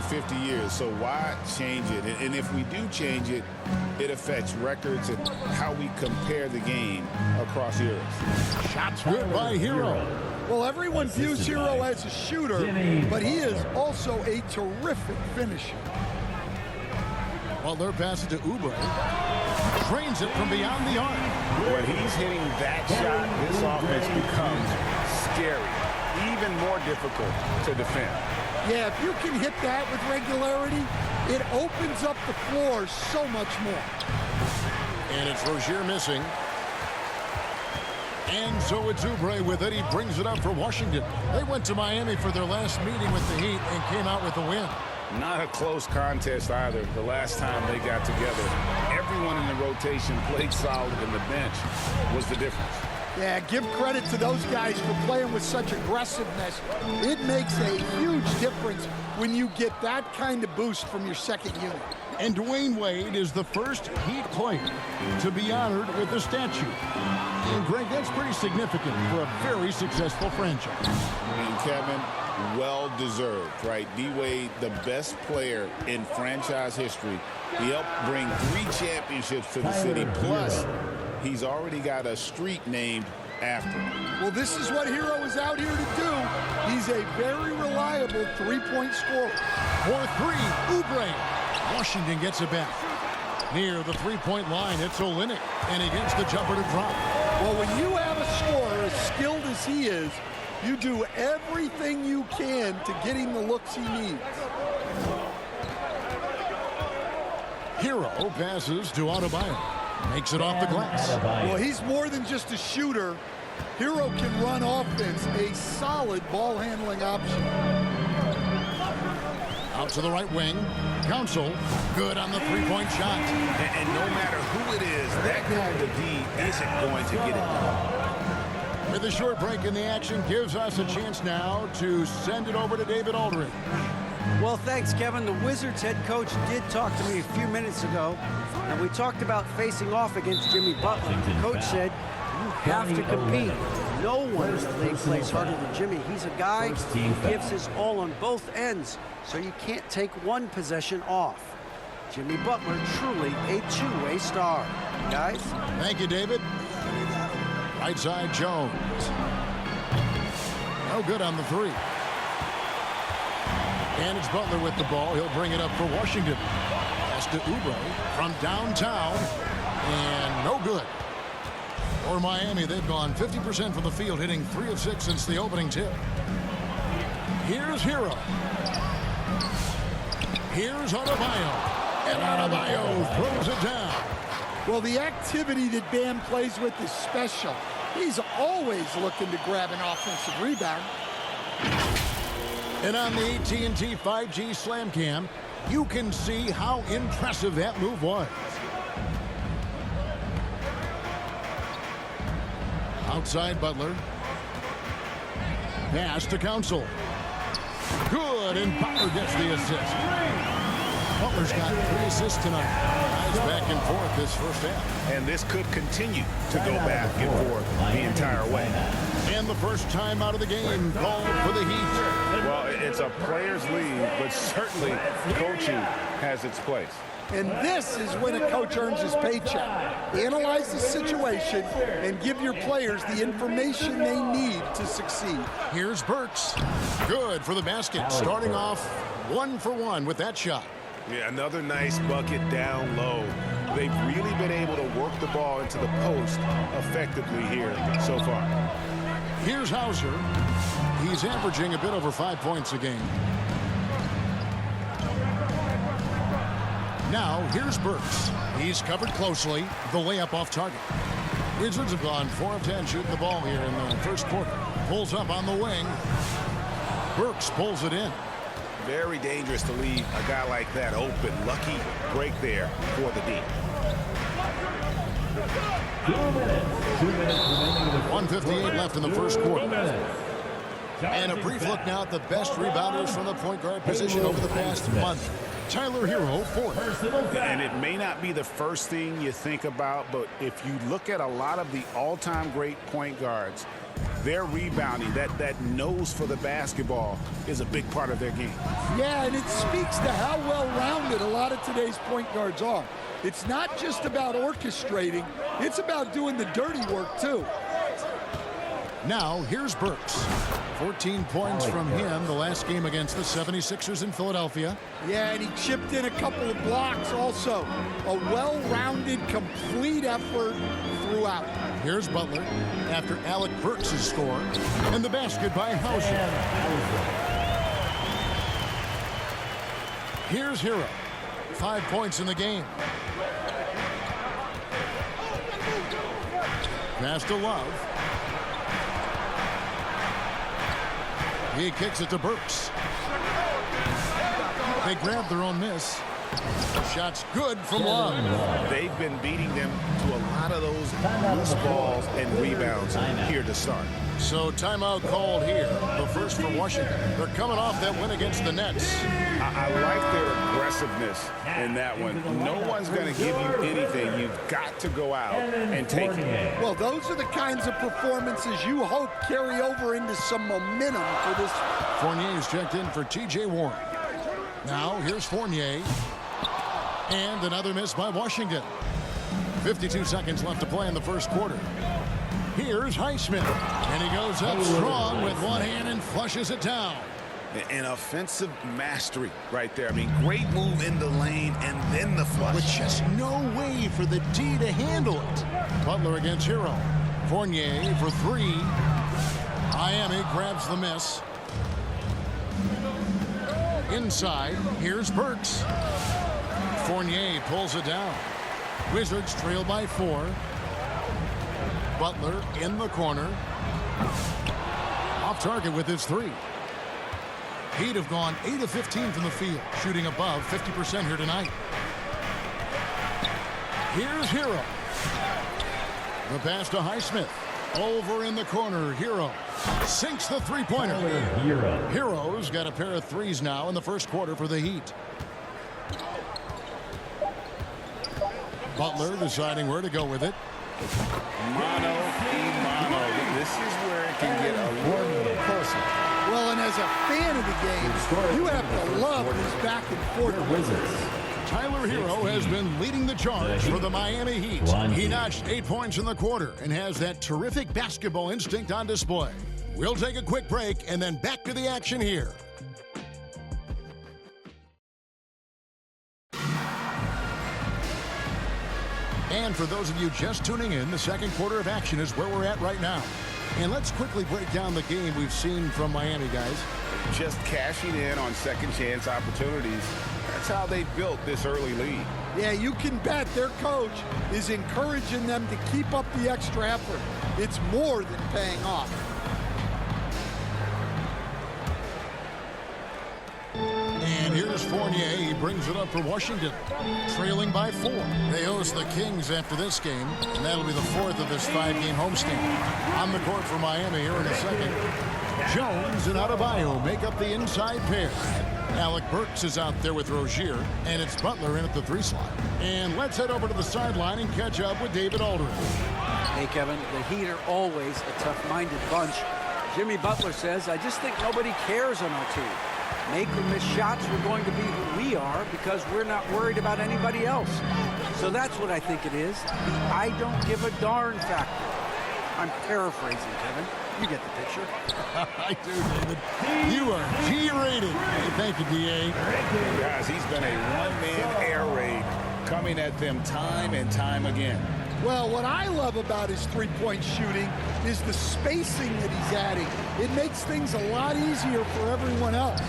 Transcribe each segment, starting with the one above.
50 years, so why change it? And if we do change it, it affects records and how we compare the game across eras. Shots good by Herro. Well, everyone views Herro as a shooter, but he is also a terrific finisher. Butler passes to Oubre. Drains it from beyond the arc. When he's hitting that shot, this offense becomes scary, even more difficult to defend. Yeah, if you can hit that with regularity, it opens up the floor so much more. And it's Rozier missing. And so it's Oubre with it. He brings it up for Washington. They went to Miami for their last meeting with the Heat and came out with the win. Not a close contest either. The last time they got together, everyone in the rotation played solid, and the bench was the difference. Yeah, give credit to those guys for playing with such aggressiveness. It makes a huge difference when you get that kind of boost from your second unit. And Dwayne Wade is the first Heat player to be honored with a statue. And Greg, that's pretty significant for a very successful franchise. And Kevin, well-deserved, right? D-Wade, the best player in franchise history. He helped bring 3 championships to the city. Plus, he's already got a street named after him. Well, this is what Herro is out here to do. He's a very reliable three-point scorer. For 3, Oubre. Washington gets it back. Near the three-point line, it's Olynyk. And he gets the jumper to drop. Well, when you have a scorer as skilled as he is, you do everything you can to get him the looks he needs. Herro passes to Adebayo. Makes it off the glass. Well, he's more than just a shooter. Herro can run offense, a solid ball-handling option. Out to the right wing. Council, good on the three-point shot. And no matter who it is, that kind of D isn't going to get it done. With a short break in the action, gives us a chance now to send it over to David Aldridge. Well, thanks, Kevin. The Wizards head coach did talk to me a few minutes ago, and we talked about facing off against Jimmy Butler. The coach said, you have to compete. No one in the league plays harder than Jimmy. He's a guy who gives his all on both ends, so you can't take one possession off. Jimmy Butler, truly a two-way star. Guys? Thank you, David. Right side, Jones. No good on the 3. And it's Butler with the ball. He'll bring it up for Washington. Pass to Oubre from downtown. And no good. For Miami, they've gone 50% from the field, hitting 3 of 6 since the opening tip. Here's Herro. Here's Adebayo. And Adebayo throws it down. Well, the activity that Bam plays with is special. He's always looking to grab an offensive rebound. And on the AT&T 5G Slam Cam, you can see how impressive that move was. Outside Butler. Pass to Council. Good, and Butler gets the assist. Butler's got 3 assists tonight. Guys back and forth this first half. And this could continue to go back and forth the entire way. And the first time out of the game called for the Heat. Well, it's a players' league, but certainly coaching has its place. And this is when a coach earns his paycheck. Analyze the situation and give your players the information they need to succeed. Here's Burks. Good for the basket. Starting off 1 for 1 with that shot. Yeah, another nice bucket down low. They've really been able to work the ball into the post effectively here so far. Here's Hauser. He's averaging a bit over 5 points a game. Now, here's Burks. He's covered closely. The layup off target. Wizards have gone 4 of 10 shooting the ball here in the first quarter. Pulls up on the wing. Burks pulls it in. Very dangerous to leave a guy like that open. Lucky break there for the D. 1:58 left in the first quarter. And a brief look now at the best rebounders from the point guard position over the past month. Tyler Herro, 4th. And it may not be the first thing you think about, but if you look at a lot of the all-time great point guards, their rebounding, that nose for the basketball is a big part of their game. Yeah, and it speaks to how well-rounded a lot of today's point guards are. It's not just about orchestrating, it's about doing the dirty work too. Now, here's Burks. 14 points from him the last game against the 76ers in Philadelphia. Yeah, and he chipped in a couple of blocks also. A well-rounded, complete effort throughout. Here's Butler after Alec Burks' score. And the basket by Hauser. Here's Hero. 5 points in the game. Pass to Love. He kicks it to Burks. They grab their own miss. Shot's good from Love. They've been beating them to a lot of those loose balls and rebounds here to start. So timeout called here. The first for Washington. They're coming off that win against the Nets. I like their aggressiveness in that one. No one's going to give you anything. You've got to go out and take it. Well, those are the kinds of performances you hope carry over into some momentum for this. Fournier's checked in for T.J. Warren. Now, here's Fournier. And another miss by Washington. 52 seconds left to play in the first quarter. Here's Highsmith. And he goes up strong with one hand and flushes it down. An offensive mastery right there. I mean, great move in the lane and then the flush. With just no way for the D to handle it. Butler against Hero. Fournier for three. Miami grabs the miss. Inside, here's Burks. Fournier pulls it down. Wizards trail by 4. Butler in the corner. Off target with his 3. Heat have gone 8 of 15 from the field, shooting above 50% here tonight. Here's Hero. The pass to Highsmith. Over in the corner, Hero sinks the three-pointer. Hero's got a pair of threes now in the first quarter for the Heat. Butler deciding where to go with it. Mano a mano. This is where it can get a little personal. Well, and as a fan of the game, you have to love this back and forth. Tyler Hero has been leading the charge for the Miami Heat. He notched 8 points in the quarter and has that terrific basketball instinct on display. We'll take a quick break and then back to the action here. And for those of you just tuning in, the second quarter of action is where we're at right now. And let's quickly break down the game we've seen from Miami, guys. Just cashing in on second chance opportunities. That's how they built this early lead. Yeah, you can bet their coach is encouraging them to keep up the extra effort. It's more than paying off. And here's Fournier. He brings it up for Washington, trailing by 4. They host the Kings after this game, and that'll be the 4th of this 5-game homestand. On the court for Miami here in a second. Jones and Adebayo make up the inside pair. Alec Burks is out there with Rozier, and it's Butler in at the 3 slot. And let's head over to the sideline and catch up with David Aldridge. Hey, Kevin, the Heat are always a tough-minded bunch. Jimmy Butler says, I just think nobody cares on our team. Make or miss shots, we're going to be who we are because we're not worried about anybody else. So that's what I think it is, the I don't give a darn factor. I'm paraphrasing, Kevin. You get the picture. I do, David. You are G-rated. Hey, thank you, D.A. Guys, he's been a one-man air raid coming at them time and time again. Well, what I love about his three-point shooting is the spacing that he's adding. It makes things a lot easier for everyone else.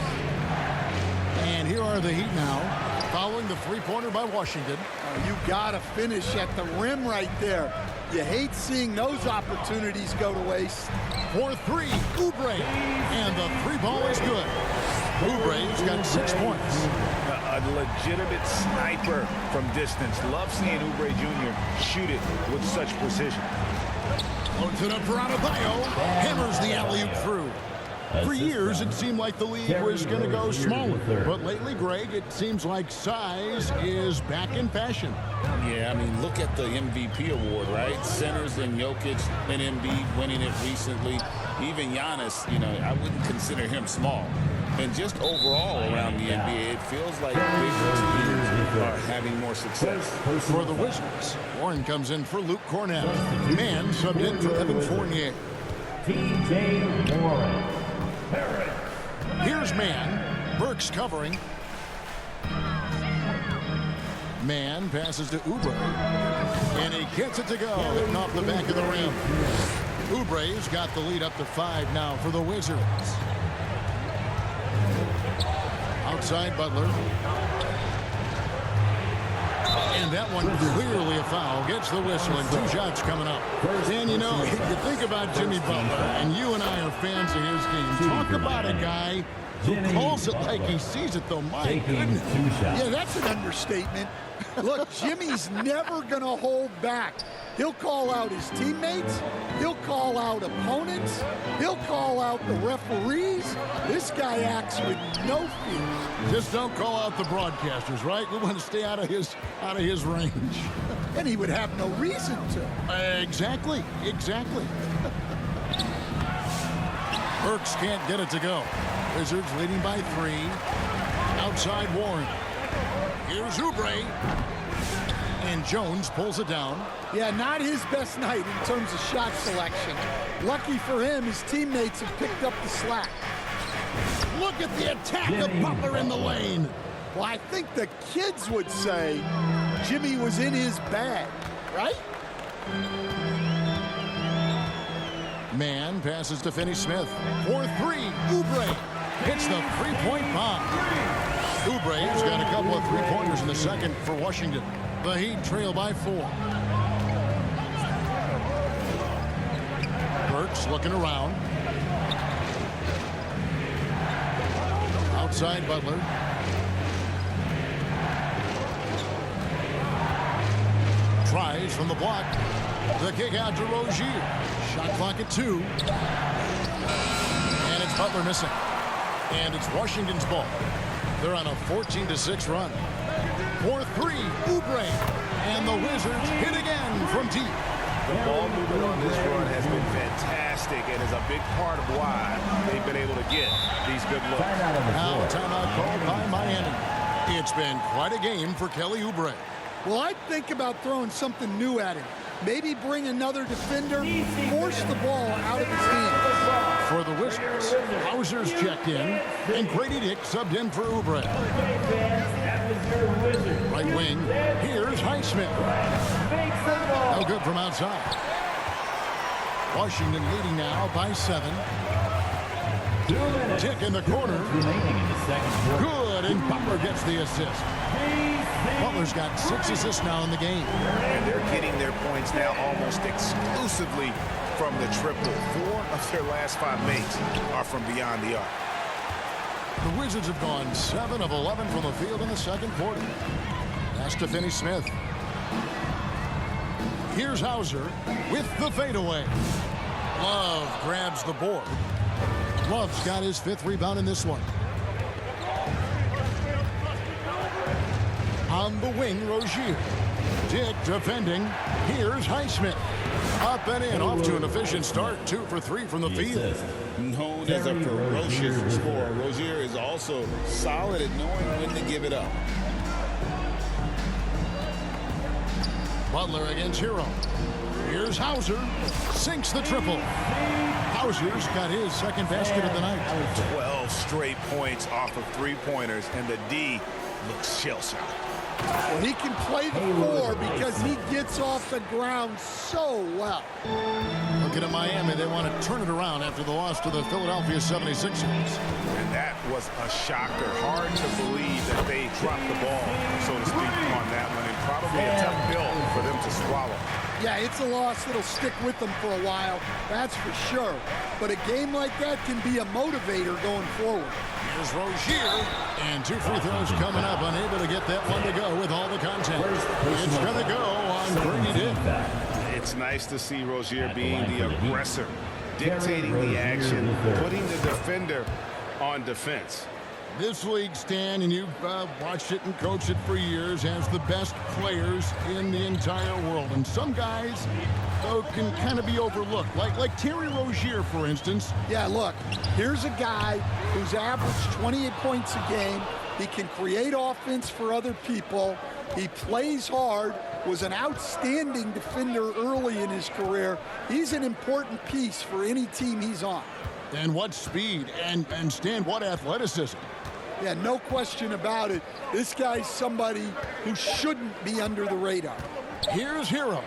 And here are the Heat now, following the three-pointer by Washington. You got to finish at the rim right there. You hate seeing those opportunities go to waste. For 3, Oubre. And the 3 ball is good. Oubre's got 6 points. A legitimate sniper from distance. Love seeing Oubre Jr. shoot it with such precision. Loads it up for Adebayo. Hammers the alley-oop through. For years, it seemed like the league was going to go smaller. But lately, Greg, it seems like size is back in fashion. Yeah, I mean, look at the MVP award, right? Centers and Jokic and Embiid winning it recently. Even Giannis, you know, I wouldn't consider him small. And just overall around the NBA, it feels like bigger teams are having more success. For the Wizards, Warren comes in for Luke Cornell. Man subbed in for Evan Fournier. T.J. Warren. Here's Man. Burks covering. Man passes to Oubre. And he gets it to go, hitting off the back of the rim. Oubre's got the lead up to 5 now for the Wizards. Outside Butler. And that one clearly a foul. Gets the whistle and 2 shots coming up. And you know, you think about Jimmy Butler, and you and I are fans of his game. Talk about a guy who calls it like he sees it, though. My goodness. Yeah, that's an understatement. Look, Jimmy's never going to hold back. He'll call out his teammates. He'll call out opponents. He'll call out the referees. This guy acts with no fear. Just don't call out the broadcasters, right? We want to stay out of his range. And he would have no reason to. Exactly. Burks can't get it to go. Wizards leading by 3. Outside Warren. Here's Oubre. And Jones pulls it down. Yeah, not his best night in terms of shot selection. Lucky for him, his teammates have picked up the slack. Look at the attack of Butler in the lane. Well, I think the kids would say Jimmy was in his bag, right? Man passes to Finney-Smith. For 3, Oubre hits the 3-point bomb. Oubre's got a couple of 3-pointers in the second for Washington. The Heat trail by 4. Burks looking around. Outside Butler. Tries from the block. The kick out to Rozier. Shot clock at 2. And it's Butler missing. And it's Washington's ball. They're on a 14-6 run. For 3, Oubre. And the Wizards hit again from deep. The ball movement on this run has been fantastic and is a big part of why they've been able to get these good looks. Now a timeout called by Miami. It's been quite a game for Kelly Oubre. Well, I'd think about throwing something new at him. Maybe bring another defender, force the ball out of his hands. For the Wizards, Hauser's checked in, and Grady Dick subbed in for Oubre. Right wing, here's Highsmith. No good from outside. Washington leading now by 7. Dick in the corner. Good, and Butler gets the assist. Butler's got 6 assists now in the game. And they're getting their points now almost exclusively from the triple. 4 of their last 5 makes are from beyond the arc. The Wizards have gone 7 of 11 from the field in the second quarter. Pass to Finney-Smith. Here's Hauser with the fadeaway. Love grabs the board. Love's got his 5th rebound in this one. On the wing, Rozier. Dick defending. Here's Highsmith. Up and in, off to an efficient start. 2 for 3 from the field. Known as a ferocious scorer, Rozier is also solid at knowing when to give it up. Butler against Hero. Here's Hauser. Sinks the triple. Hauser's got his 2nd basket of the night. 12 straight points off of 3-pointers, and the D looks shell-shocked. Well, he can play the 4 because he gets off the ground so well. Looking at Miami, they want to turn it around after the loss to the Philadelphia 76ers. And that was a shocker. Hard to believe that they dropped the ball, so to speak, on that one. And probably a tough pill for them to swallow. Yeah, it's a loss that'll stick with them for a while, that's for sure. But a game like that can be a motivator going forward. Here's Rozier, and 2 free throws coming up, unable to get that one to go with all the contact. It's going to go on Grady Dick. It's nice to see Rozier being the aggressor dictating the action, putting the defender on defense. This league, Stan, and you've watched it and coached it for years, has the best players in the entire world. And some guys, though, can kind of be overlooked, like Terry Rozier, for instance. Yeah, look, here's a guy who's averaged 28 points a game. He can create offense for other people. He plays hard, was an outstanding defender early in his career. He's an important piece for any team he's on. And what speed, and Stan, what athleticism. Yeah, no question about it. This guy's somebody who shouldn't be under the radar. Here's Hero,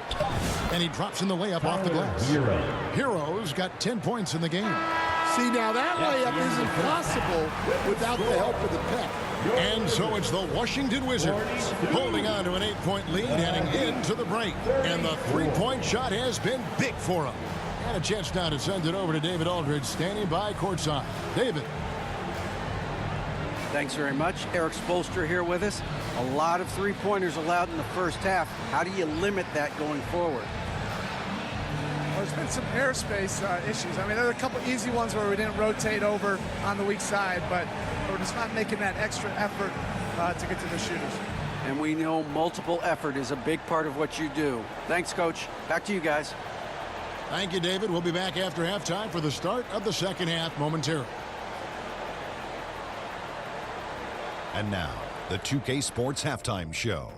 and he drops in the layup off the glass. Hero's got 10 points in the game. See, now that layup isn't possible without the help of the pick. And so it's the Washington Wizards holding on to an 8-point lead heading into the break. And the three-point shot has been big for him. And a chance now to send it over to David Aldridge, standing by courtside. David. Thanks very much. Eric Spoelstra here with us. A lot of three-pointers allowed in the first half. How do you limit that going forward? Well, there's been some airspace issues. I mean, there are a couple easy ones where we didn't rotate over on the weak side, but we're just not making that extra effort to get to the shooters. And we know multiple effort is a big part of what you do. Thanks, Coach. Back to you guys. Thank you, David. We'll be back after halftime for the start of the second half momentarily. And now, the 2K Sports Halftime Show.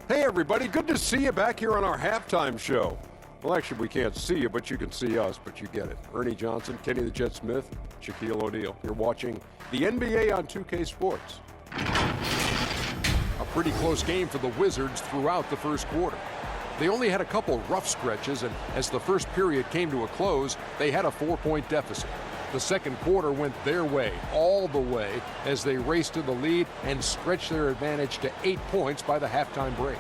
Hey, everybody. Good to see you back here on our halftime show. Well, actually, we can't see you, but you can see us, but you get it. Ernie Johnson, Kenny the Jet Smith, Shaquille O'Neal. You're watching the NBA on 2K Sports. A pretty close game for the Wizards throughout the first quarter. They only had a couple rough stretches, and as the first period came to a close, they had a 4-point deficit. The second quarter went their way, all the way, as they raced to the lead and stretched their advantage to 8 points by the halftime break.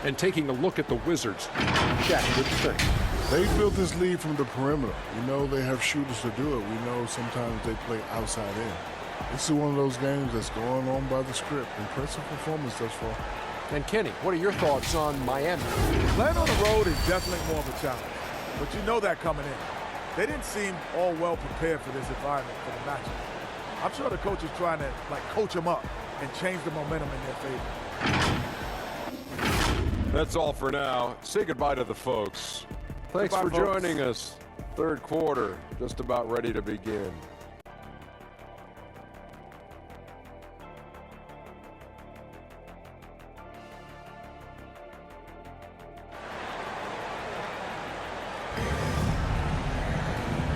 And taking a look at the Wizards, Shaq, what do you think? They built this lead from the perimeter. We know they have shooters to do it. We know sometimes they play outside in. This is one of those games that's going on by the script. Impressive performance thus far. And Kenny, what are your thoughts on Miami? Playing on the road is definitely more of a challenge, but you know that coming in. They didn't seem all well prepared for this environment, for the matchup. I'm sure the coach is trying to coach them up and change the momentum in their favor. That's all for now. Say goodbye to the folks. Thanks for joining us. Third quarter, just about ready to begin.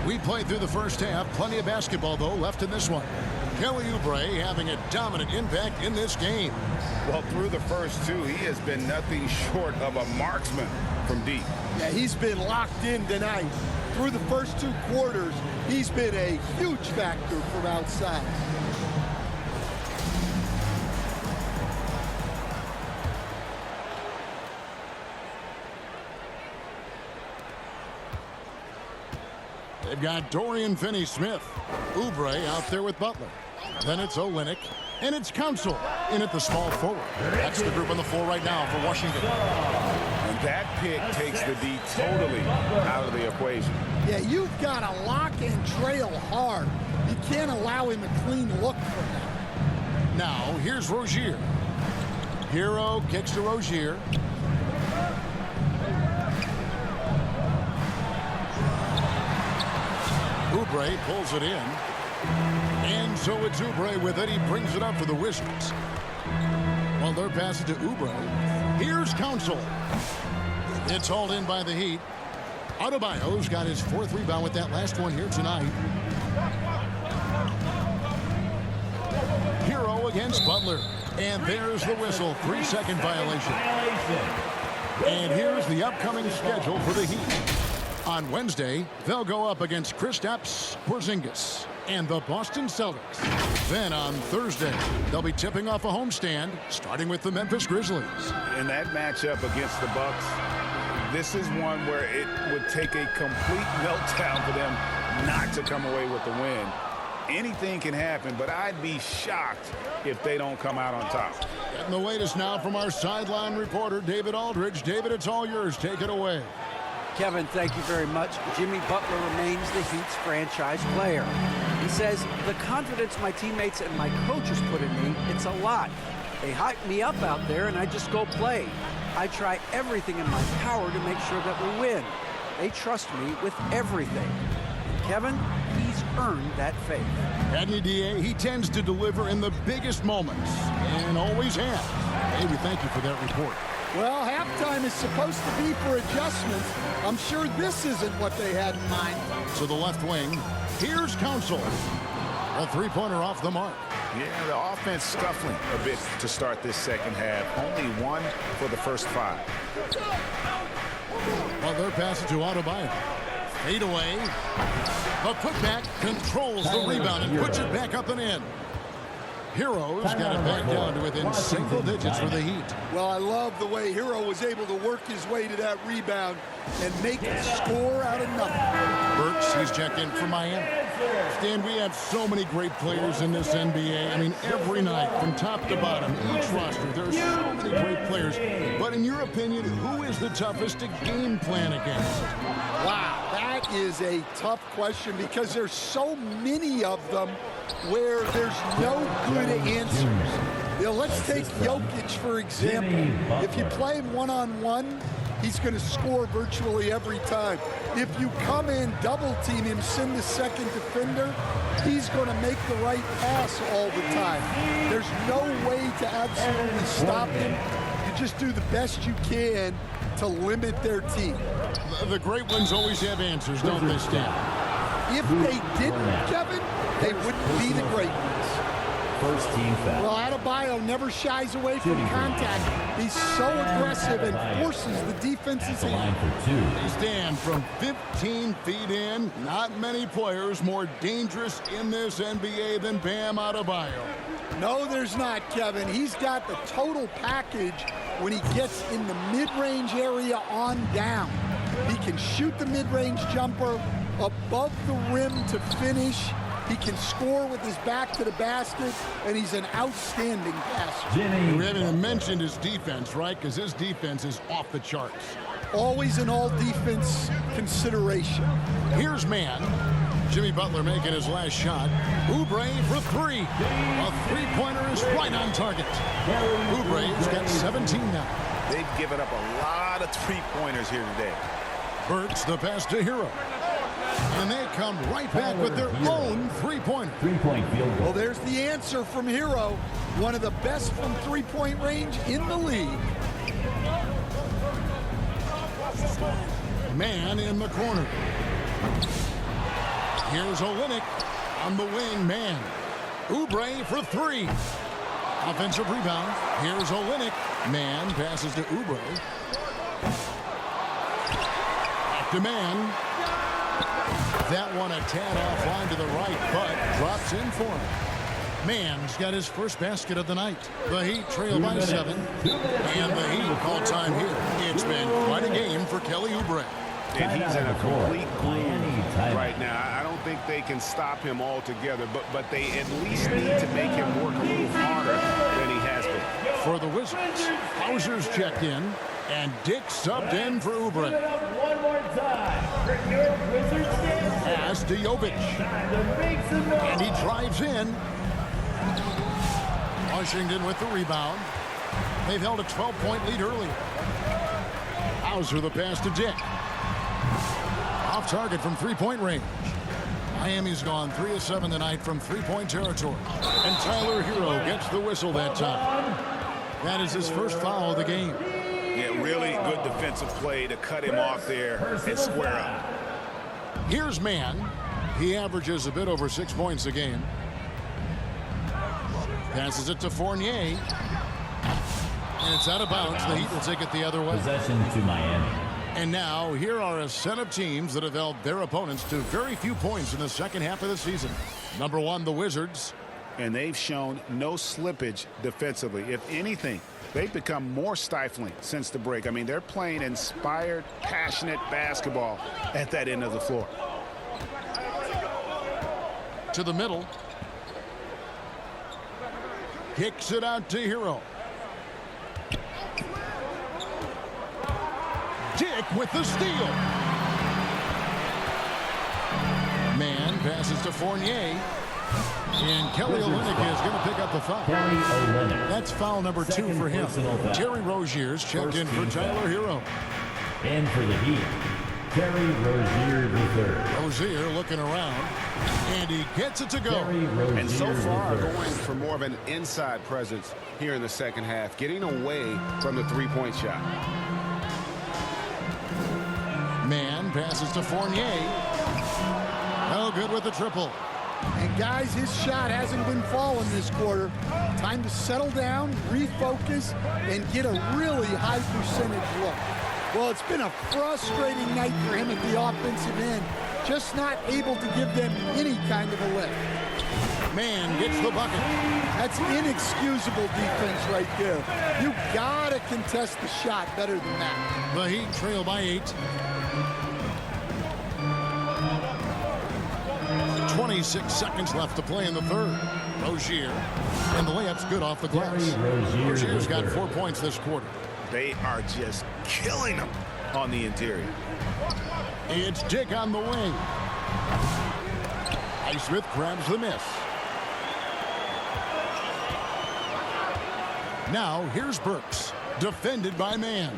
We played through the first half. Plenty of basketball, though, left in this one. Kelly Oubre having a dominant impact in this game. Well, through the first two, he has been nothing short of a marksman from deep. Yeah, he's been locked in tonight. Through the first two quarters, he's been a huge factor from outside. They've got Dorian Finney-Smith. Oubre out there with Butler. Then it's Olynyk. And it's Council in at the small forward. That's the group on the floor right now for Washington. And that pick takes the D totally out of the equation. Yeah, you've got to lock and trail hard. You can't allow him a clean look from that. Now, here's Rozier. Hero kicks to Rozier. Oubre pulls it in. And so it's Oubre with it. He brings it up for the Wizards. Well, they're passing to Oubre. Here's Council. It's hauled in by the Heat. Adebayo's got his fourth rebound with that last one here tonight. Hero against Butler. And there's the whistle. 3-second violation. And here's the upcoming schedule for the Heat. On Wednesday, they'll go up against Kristaps Porzingis and the Boston Celtics. Then on Thursday, they'll be tipping off a homestand, starting with the Memphis Grizzlies. In that matchup against the Bucks, this is one where it would take a complete meltdown for them not to come away with the win. Anything can happen, but I'd be shocked if they don't come out on top. Getting the latest now from our sideline reporter, David Aldridge. David, it's all yours. Take it away. Kevin, thank you very much. Jimmy Butler remains the Heat's franchise player. He says, the confidence my teammates and my coaches put in me, it's a lot. They hype me up out there and I just go play. I try everything in my power to make sure that we win. They trust me with everything. And Kevin, he's earned that faith. Adney DA, he tends to deliver in the biggest moments and always has. Hey, we thank you for that report. Well, halftime is supposed to be for adjustments. I'm sure this isn't what they had in mind. To the left wing, here's Council. A three-pointer off the mark. Yeah, the offense scuffling a bit to start this second half. Only one for the first 5. Well, they're passing to Adebayo. Fade away. The putback controls the rebound and puts it back up and in. Heroes got it back down to within single digits for the Heat. Well, I love the way Hero was able to work his way to that rebound and make a score out of nothing. Burks, he's checked in for Miami. Stan, we have so many great players in this NBA. I mean, every night, from top to bottom, each roster, there are so many great players. But in your opinion, who is the toughest to game plan against? Wow, that is a tough question because there's so many of them where there's no good answers. You know, let's take Jokic, for example. If you play him one-on-one, he's going to score virtually every time. If you come in, double-team him, send the second defender, he's going to make the right pass all the time. There's no way to absolutely stop him. You just do the best you can to limit their team. The great ones always have answers, don't they, Stan? If they didn't, Kevin, they wouldn't be the great ones. First team foul. Well, Adebayo never shies away from contact. He's so aggressive and forces the defense's hand. They stand from 15 feet in. Not many players more dangerous in this NBA than Bam Adebayo. No, there's not, Kevin. He's got the total package when he gets in the mid-range area on down. He can shoot the mid-range jumper above the rim to finish. He can score with his back to the basket, and he's an outstanding passer. We haven't even mentioned his defense, right? Because his defense is off the charts. Always an all-defense consideration. Here's man. Jimmy Butler making his last shot. Oubre for 3. A three-pointer is right on target. Oubre's got 17 now. They've given up a lot of three-pointers here today. Burks the pass to Hero. And they come right back with their own three-pointer. Three-point field goal. Well, there's the answer from Hero. One of the best from three-point range in the league. Man in the corner. Here's Olynyk on the wing, man. Oubre for 3. Offensive rebound. Here's Olynyk. Man passes to Oubre. Back to man. That one a tad offline to the right, but drops in for him. Man's got his first basket of the night. The Heat trail by 7. And the Heat call time here. It's been quite a game for Kelly Oubre. And he's in a complete groove right now. I don't think they can stop him altogether, but they at least need to make him work a little harder than he has been. For the Wizards, Hauser's checked in, and Dick subbed in for Oubre. One more time for your Wizards dance. Pass to Jovic. And he drives in. Washington with the rebound. They've held a 12-point lead earlier. Hauser the pass to Dick. Off target from three-point range. Miami's gone 3 of 7 tonight from three-point territory. And Tyler Hero gets the whistle that time. That is his first foul of the game. Yeah, really good defensive play to cut him off there and square up. Here's man. He averages a bit over 6 points a game. Passes it to Fournier. And it's out of bounds. The Heat will take it the other way. Possession to Miami. And now, here are a set of teams that have held their opponents to very few points in the second half of the season. Number 1, the Wizards. And they've shown no slippage defensively. If anything, they've become more stifling since the break. I mean, they're playing inspired, passionate basketball at that end of the floor. To the middle. Kicks it out to Hero. Dick with the steal. passes to Fournier. And Kelly Olynyk is going to pick up the foul. Kelly Olynyk. That's foul number 2 for him. Terry Rozier's checked in for Tyler Hero. And for the Heat, Terry Rozier III. Rozier looking around, and he gets it to go. And so far, going for more of an inside presence here in the second half, getting away from the three-point shot. Mann passes to Fournier. No good with the triple. And guys, his shot hasn't been falling this quarter. Time to settle down, refocus, and get a really high percentage look. Well, it's been a frustrating night for him at the offensive end. Just not able to give them any kind of a lift. Mann gets the bucket. That's inexcusable defense right there. You gotta contest the shot better than that. The Heat trail by 8. 26 seconds left to play in the third. Rozier, and the layup's good off the glass. Rozier's got 4 points this quarter. They are just killing them on the interior. It's Dick on the wing. Highsmith grabs the miss. Now here's Burks, defended by Mann.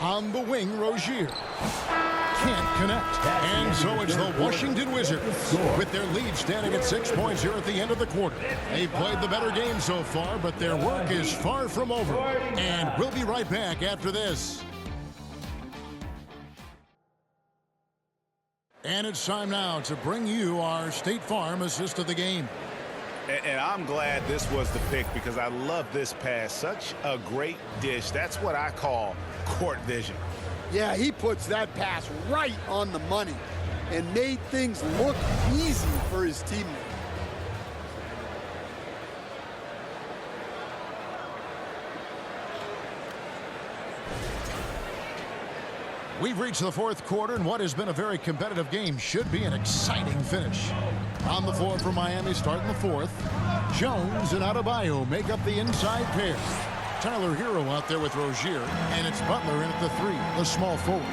On the wing, Rozier. Can't connect. And so it's the Washington Wizards with their lead standing at 6 points here at the end of the quarter. They've played the better game so far, but their work is far from over. And we'll be right back after this. And it's time now to bring you our State Farm assist of the game. And I'm glad this was the pick because I love this pass. Such a great dish. That's what I call court vision. Yeah, he puts that pass right on the money and made things look easy for his teammate. We've reached the fourth quarter, and what has been a very competitive game should be an exciting finish. On the floor for Miami, starting the fourth. Jones and Adebayo make up the inside pair. Tyler Hero out there with Rozier, and it's Butler in at the 3, the small forward.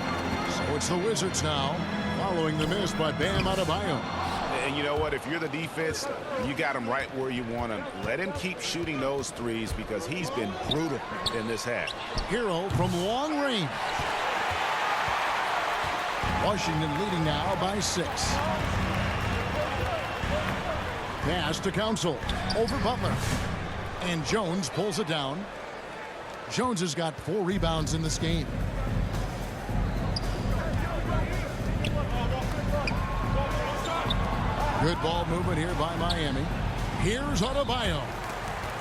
So it's the Wizards now, following the miss by Bam Adebayo. And you know what? If you're the defense, you got him right where you want him. Let him keep shooting those threes because he's been brutal in this half. Hero from long range. Washington leading now by 6. Pass to Council. Over Butler. And Jones pulls it down. Jones has got 4 rebounds in this game. Good ball movement here by Miami. Here's Adebayo.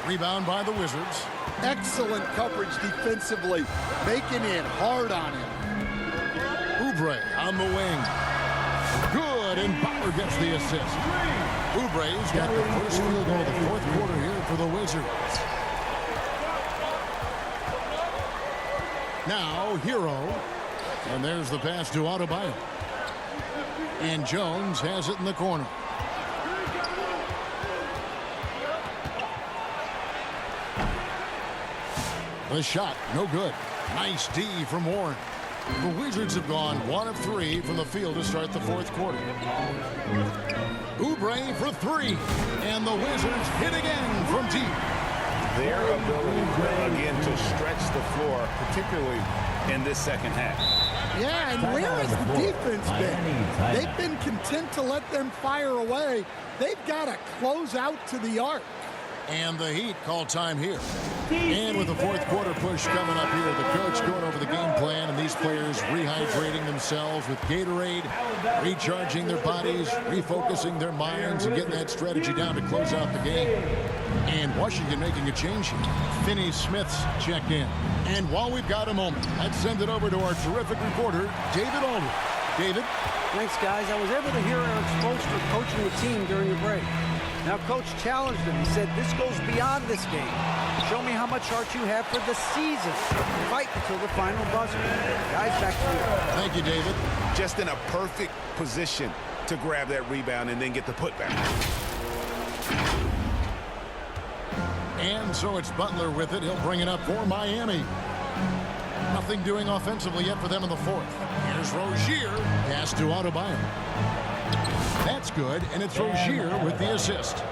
Rebound by the Wizards. Excellent coverage defensively, making it hard on him. Oubre on the wing. Good, and Butler gets the assist. Oubre's got the first field goal of the fourth quarter here for the Wizards. Now, Hero. And there's the pass to Adebayo. And Jones has it in the corner. The shot, no good. Nice D from Warren. The Wizards have gone 1 of 3 from the field to start the fourth quarter. Oubre for 3. And the Wizards hit again from deep. Their ability, again, to stretch the floor, particularly in this second half. Yeah, and where has the defense been? They've been content to let them fire away. They've got to close out to the arc. And the Heat call time here. And with the fourth quarter push coming up here, the coach going over the game plan and these players rehydrating themselves with Gatorade, recharging their bodies, refocusing their minds, and getting that strategy down to close out the game. And Washington making a change here. Finney Smith's checked in. And while we've got a moment, let's send it over to our terrific reporter, David Aldridge. David? Thanks, guys. I was able to hear Eric Spoelstra coaching the team during the break. Now, Coach challenged him. He said, this goes beyond this game. Show me how much heart you have for the season. Fight until the final buzzer. Guys, back to you. Thank you, David. Just in a perfect position to grab that rebound and then get the putback. And so it's Butler with it. He'll bring it up for Miami. Nothing doing offensively yet for them in the fourth. Here's Rozier. Pass to Adebayo. That's good, and it's Rozier with the assist.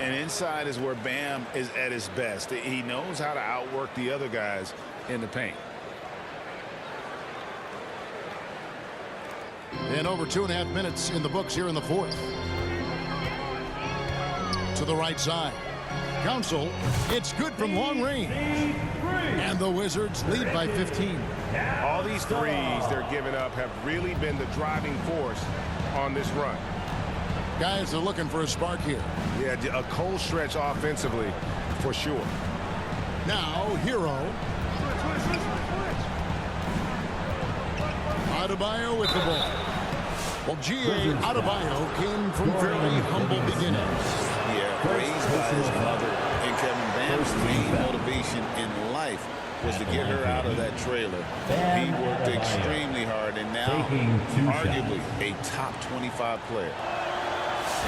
And inside is where Bam is at his best. He knows how to outwork the other guys in the paint. And over 2.5 minutes in the books here in the fourth. To the right side. Council, it's good from long range. And the Wizards lead by 15. All these threes they're giving up have really been the driving force on this run. Guys are looking for a spark here. Yeah, a cold stretch offensively for sure. Now, Hero. Adebayo with the ball. Well, G.A. Adebayo came from fairly humble beginnings. Yeah, raised by his mother. And Kevin, Bam's main motivation in life was to get her out of that trailer. He worked extremely hard and now arguably a top 25 player.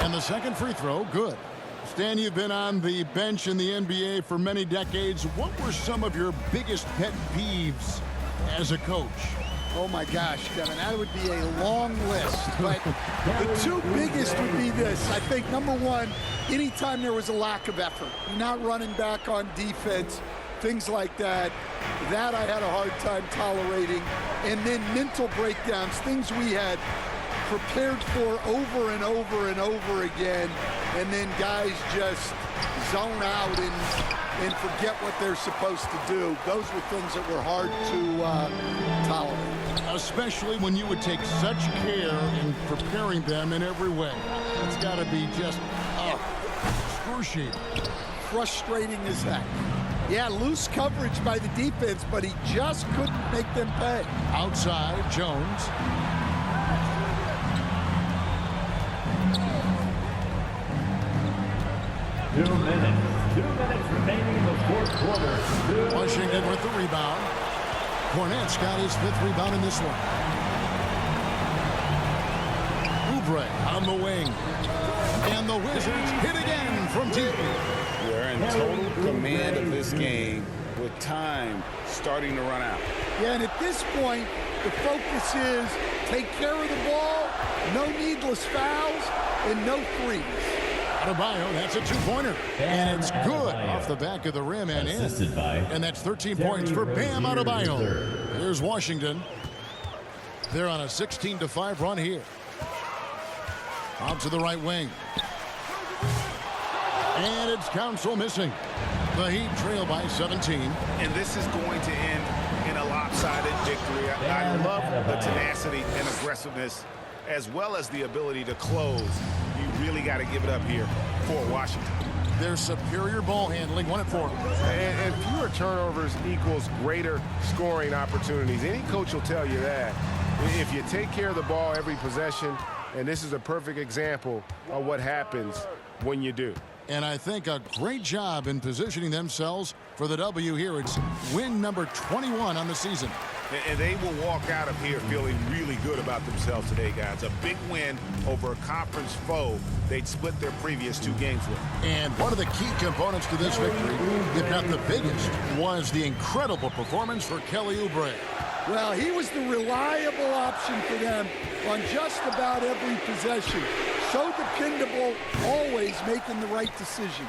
And the second free throw, good. Stan, you've been on the bench in the NBA for many decades. What were some of your biggest pet peeves as a coach? Oh, my gosh, Kevin, that would be a long list. But the two biggest would be this. I think, number one, anytime there was a lack of effort, you're not running back on defense, things like that, that I had a hard time tolerating. And then mental breakdowns, things we had prepared for over and over and over again, and then guys just zone out and forget what they're supposed to do. Those were things that were hard to tolerate. Especially when you would take such care in preparing them in every way. It's got to be just excruciating. Frustrating as heck. Yeah, loose coverage by the defense, but he just couldn't make them pay. Outside, Jones. 2 minutes. 2 minutes remaining in the fourth quarter. Washington with the rebound. Cornette's got his 5th rebound in this one. Oubre on the wing. And the Wizards hit again from deep. They're in total command of this game with time starting to run out. Yeah, and at this point, the focus is take care of the ball, no needless fouls, and no threes. Adebayo, that's a 2-pointer. And it's good off the back of the rim and in. And that's 13 points for Bam Adebayo. Here's Washington. They're on a 16-5 run here. Out to the right wing. And it's Council missing. The Heat trail by 17. And this is going to end in a lopsided victory. I love the tenacity and aggressiveness as well as the ability to close. You really got to give it up here for Washington. Their superior ball handling, 1 of 4. And fewer turnovers equals greater scoring opportunities. Any coach will tell you that. If you take care of the ball every possession, and this is a perfect example of what happens when you do. And I think a great job in positioning themselves for the W here. It's win number 21 on the season. And they will walk out of here feeling really good about themselves today, guys. A big win over a conference foe they'd split their previous 2 games with. And one of the key components to this victory, if not the biggest, was the incredible performance for Kelly Oubre. Well, he was the reliable option for them on just about every possession. So dependable, always making the right decision.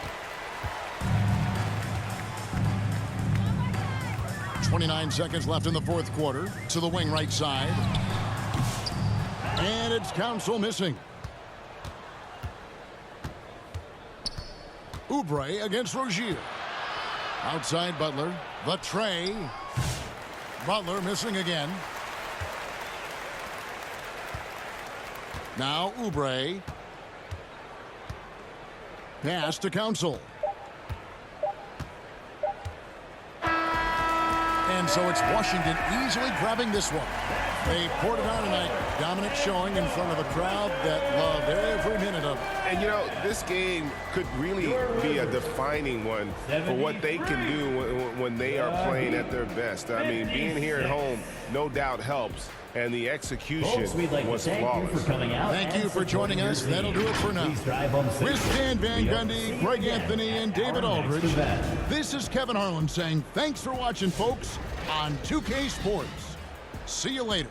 29 seconds left in the fourth quarter. To the wing right side. And it's Council missing. Oubre against Rozier. Outside Butler. The tray. Butler missing again. Now Oubre. Pass to Council. And so it's Washington easily grabbing this one. They poured it on tonight. Dominant showing in front of a crowd that loved every minute of it. And, you know, this game could really be a defining one for what they can do when they are playing at their best. I mean, being here at home no doubt helps. And the execution was flawless. Thank you for joining us. That'll do it for now. With Stan Van Gundy, Greg Anthony, and David Aldridge, this is Kevin Harlan saying thanks for watching, folks. on 2K Sports. See you later.